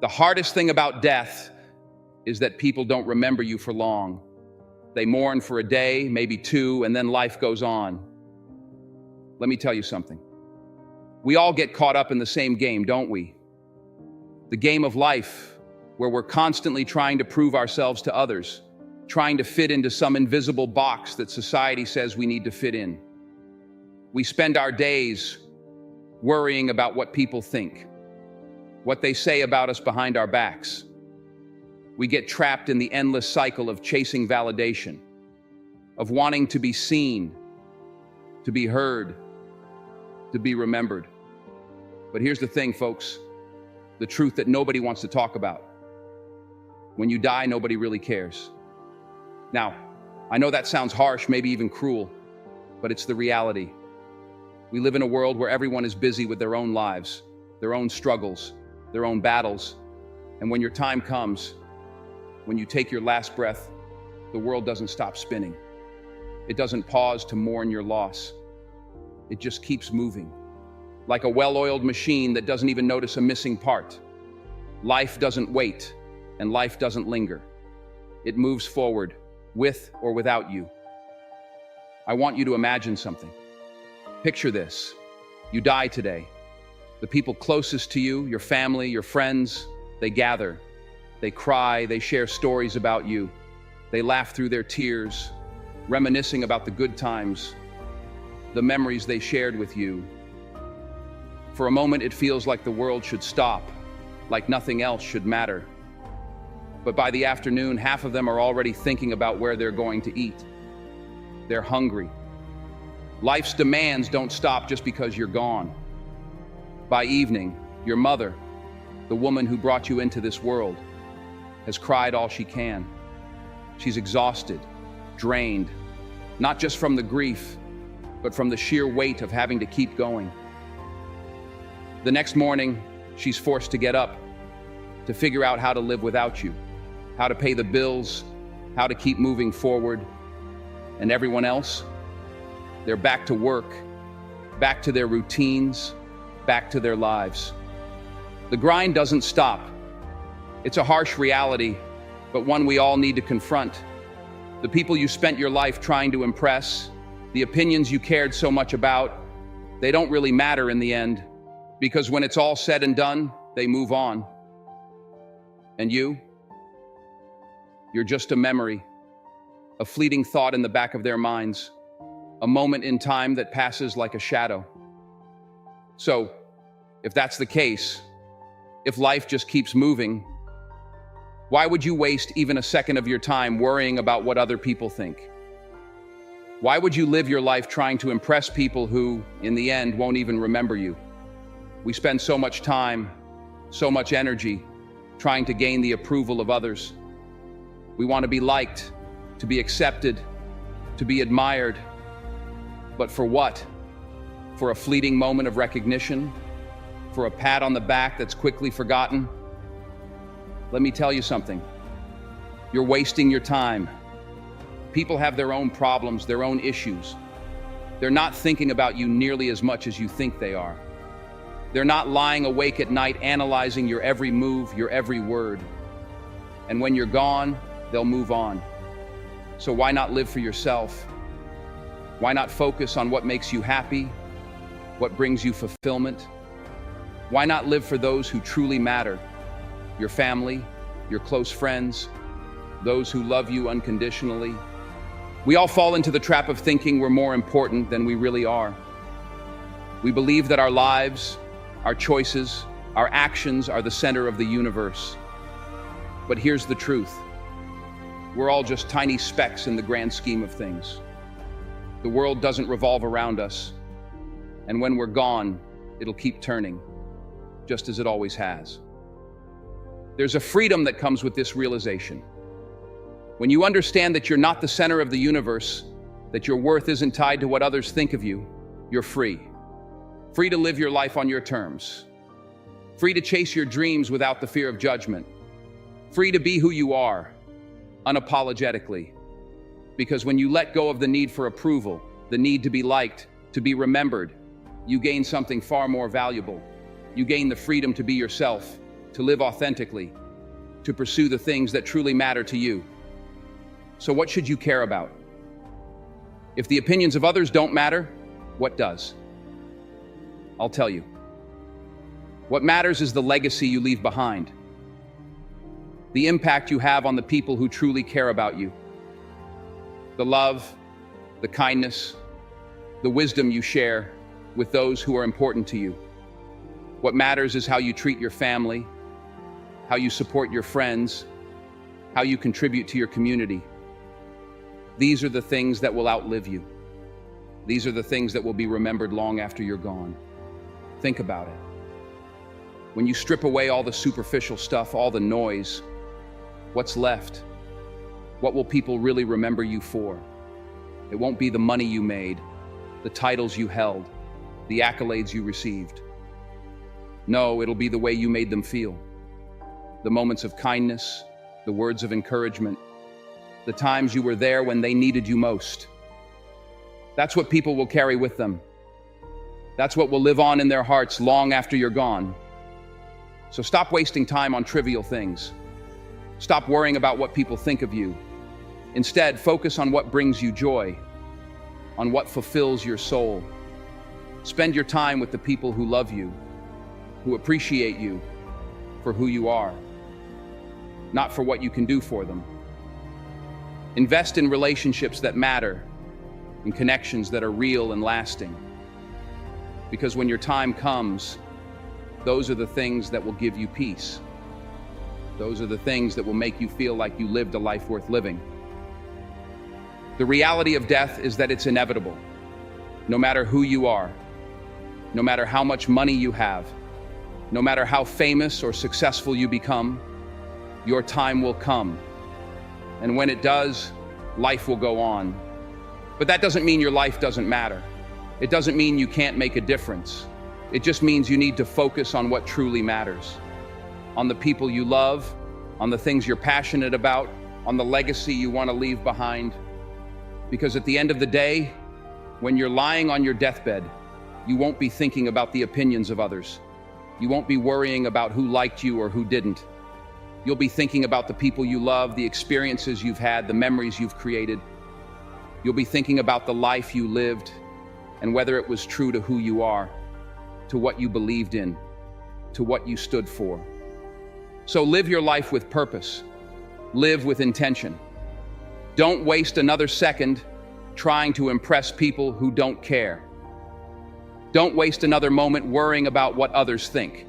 The hardest thing about death is that people don't remember you for long. They mourn for a day, maybe two, and then life goes on. Let me tell you something. We all get caught up in the same game, don't we? The game of life, where we're constantly trying to prove ourselves to others, trying to fit into some invisible box that society says we need to fit in. We spend our days worrying about what people think, what they say about us behind our backs. We get trapped in the endless cycle of chasing validation, of wanting to be seen, to be heard, to be remembered. But here's the thing, folks, the truth that nobody wants to talk about. When you die, nobody really cares. Now, I know that sounds harsh, maybe even cruel, but it's the reality. We live in a world where everyone is busy with their own lives, their own struggles, their own battles. And when your time comes, when you take your last breath, the world doesn't stop spinning. It doesn't pause to mourn your loss. It just keeps moving, like a well-oiled machine that doesn't even notice a missing part. Life doesn't wait, and life doesn't linger. It moves forward, with or without you. I want you to imagine something. Picture this. You die today. The people closest to you, your family, your friends, they gather. They cry, they share stories about you. They laugh through their tears, reminiscing about the good times, the memories they shared with you. For a moment, it feels like the world should stop, like nothing else should matter. But by the afternoon, half of them are already thinking about where they're going to eat. They're hungry. Life's demands don't stop just because you're gone. By evening, your mother, the woman who brought you into this world, has cried all she can. She's exhausted, drained, not just from the grief, but from the sheer weight of having to keep going. The next morning, she's forced to get up, to figure out how to live without you, how to pay the bills, how to keep moving forward. And everyone else, they're back to work, back to their routines, back to their lives. The grind doesn't stop. It's a harsh reality, but one we all need to confront. The people you spent your life trying to impress, the opinions you cared so much about, they don't really matter in the end, because when it's all said and done, they move on. And you're just a memory, a fleeting thought in the back of their minds, a moment in time that passes like a shadow. So, if that's the case, if life just keeps moving, why would you waste even a second of your time worrying about what other people think? Why would you live your life trying to impress people who, in the end, won't even remember you? We spend so much time, so much energy, trying to gain the approval of others. We want to be liked, to be accepted, to be admired. But for what? For a fleeting moment of recognition? For a pat on the back that's quickly forgotten? Let me tell you something. You're wasting your time. People have their own problems, their own issues. They're not thinking about you nearly as much as you think they are. They're not lying awake at night analyzing your every move, your every word. And when you're gone, they'll move on. So why not live for yourself? Why not focus on what makes you happy, what brings you fulfillment? Why not live for those who truly matter? Your family, your close friends, those who love you unconditionally. We all fall into the trap of thinking we're more important than we really are. We believe that our lives, our choices, our actions are the center of the universe. But here's the truth. We're all just tiny specks in the grand scheme of things. The world doesn't revolve around us. And when we're gone, it'll keep turning, just as it always has. There's a freedom that comes with this realization. When you understand that you're not the center of the universe, that your worth isn't tied to what others think of you, you're free. Free to live your life on your terms. Free to chase your dreams without the fear of judgment. Free to be who you are, unapologetically. Because when you let go of the need for approval, the need to be liked, to be remembered, you gain something far more valuable. You gain the freedom to be yourself, to live authentically, to pursue the things that truly matter to you. So what should you care about? If the opinions of others don't matter, what does? I'll tell you. What matters is the legacy you leave behind, the impact you have on the people who truly care about you, the love, the kindness, the wisdom you share with those who are important to you. What matters is how you treat your family, how you support your friends, how you contribute to your community. These are the things that will outlive you. These are the things that will be remembered long after you're gone. Think about it. When you strip away all the superficial stuff, all the noise, what's left? What will people really remember you for? It won't be the money you made, the titles you held, the accolades you received. No, it'll be the way you made them feel. The moments of kindness, the words of encouragement, the times you were there when they needed you most. That's what people will carry with them. That's what will live on in their hearts long after you're gone. So stop wasting time on trivial things. Stop worrying about what people think of you. Instead, focus on what brings you joy, on what fulfills your soul. Spend your time with the people who love you, who appreciate you for who you are, not for what you can do for them. Invest in relationships that matter, in connections that are real and lasting. Because when your time comes, those are the things that will give you peace. Those are the things that will make you feel like you lived a life worth living. The reality of death is that it's inevitable. No matter who you are, no matter how much money you have, no matter how famous or successful you become, your time will come. And when it does, life will go on. But that doesn't mean your life doesn't matter. It doesn't mean you can't make a difference. It just means you need to focus on what truly matters, on the people you love, on the things you're passionate about, on the legacy you want to leave behind. Because at the end of the day, when you're lying on your deathbed, you won't be thinking about the opinions of others. You won't be worrying about who liked you or who didn't. You'll be thinking about the people you love, the experiences you've had, the memories you've created. You'll be thinking about the life you lived and whether it was true to who you are, to what you believed in, to what you stood for. So live your life with purpose. Live with intention. Don't waste another second trying to impress people who don't care. Don't waste another moment worrying about what others think.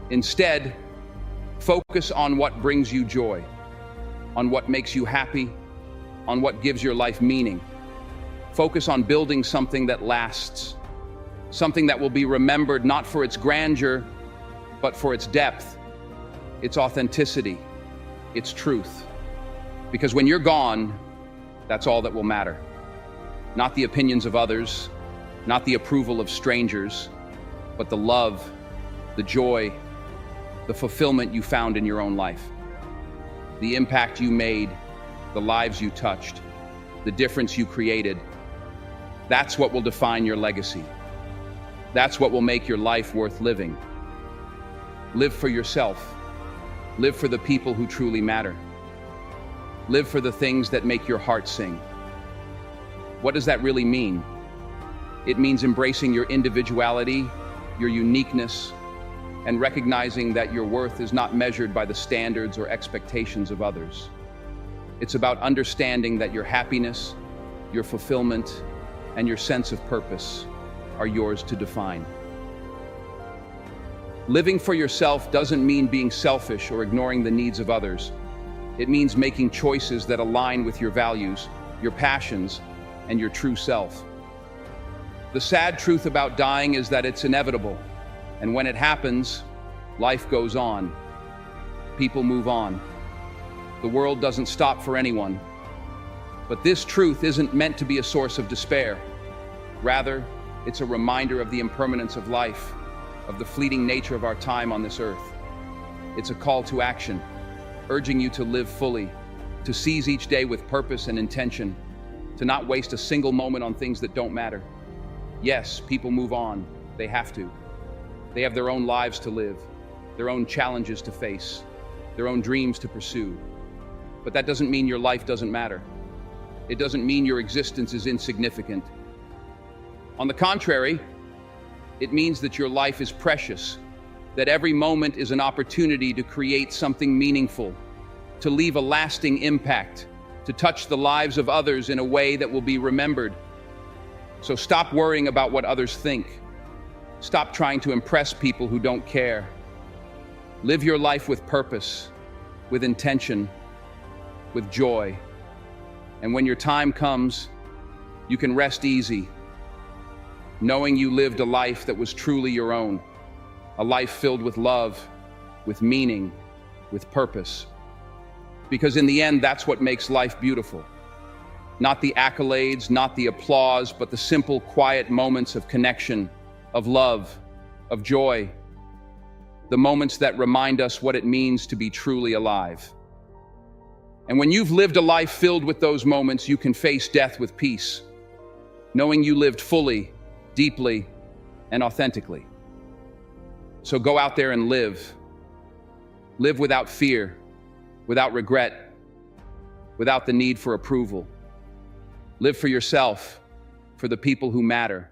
Instead, focus on what brings you joy, on what makes you happy, on what gives your life meaning. Focus on building something that lasts, something that will be remembered not for its grandeur, but for its depth, its authenticity, its truth. Because when you're gone, that's all that will matter. Not the opinions of others, not the approval of strangers, but the love, the joy, the fulfillment you found in your own life. The impact you made, the lives you touched, the difference you created. That's what will define your legacy. That's what will make your life worth living. Live for yourself. Live for the people who truly matter. Live for the things that make your heart sing. What does that really mean? It means embracing your individuality, your uniqueness, and recognizing that your worth is not measured by the standards or expectations of others. It's about understanding that your happiness, your fulfillment, and your sense of purpose are yours to define. Living for yourself doesn't mean being selfish or ignoring the needs of others. It means making choices that align with your values, your passions, and your true self. The sad truth about dying is that it's inevitable, and when it happens, life goes on. People move on. The world doesn't stop for anyone. But this truth isn't meant to be a source of despair. Rather, it's a reminder of the impermanence of life, of the fleeting nature of our time on this earth. It's a call to action, urging you to live fully, to seize each day with purpose and intention, to not waste a single moment on things that don't matter. Yes, people move on. They have to. They have their own lives to live. their own challenges to face, their own dreams to pursue. But that doesn't mean your life doesn't matter. It doesn't mean your existence is insignificant. On the contrary, it means that your life is precious, that every moment is an opportunity to create something meaningful, to leave a lasting impact, to touch the lives of others in a way that will be remembered. So stop worrying about what others think. Stop trying to impress people who don't care. Live your life with purpose, with intention, with joy. And when your time comes, you can rest easy, knowing you lived a life that was truly your own, a life filled with love, with meaning, with purpose. Because in the end, that's what makes life beautiful. Not the accolades, not the applause, but the simple, quiet moments of connection, of love, of joy. The moments that remind us what it means to be truly alive. And when you've lived a life filled with those moments, you can face death with peace, knowing you lived fully, deeply, and authentically. So go out there and live. Live without fear, without regret, without the need for approval. Live for yourself, for the people who matter,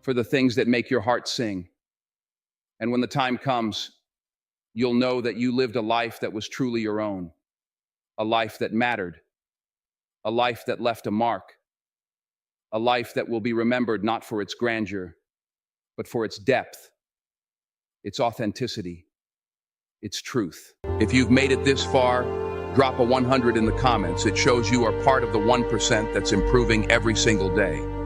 for the things that make your heart sing. And when the time comes, you'll know that you lived a life that was truly your own, a life that mattered, a life that left a mark, a life that will be remembered not for its grandeur, but for its depth, its authenticity, its truth. If you've made it this far, drop a 100 in the comments. It shows you are part of the 1% that's improving every single day.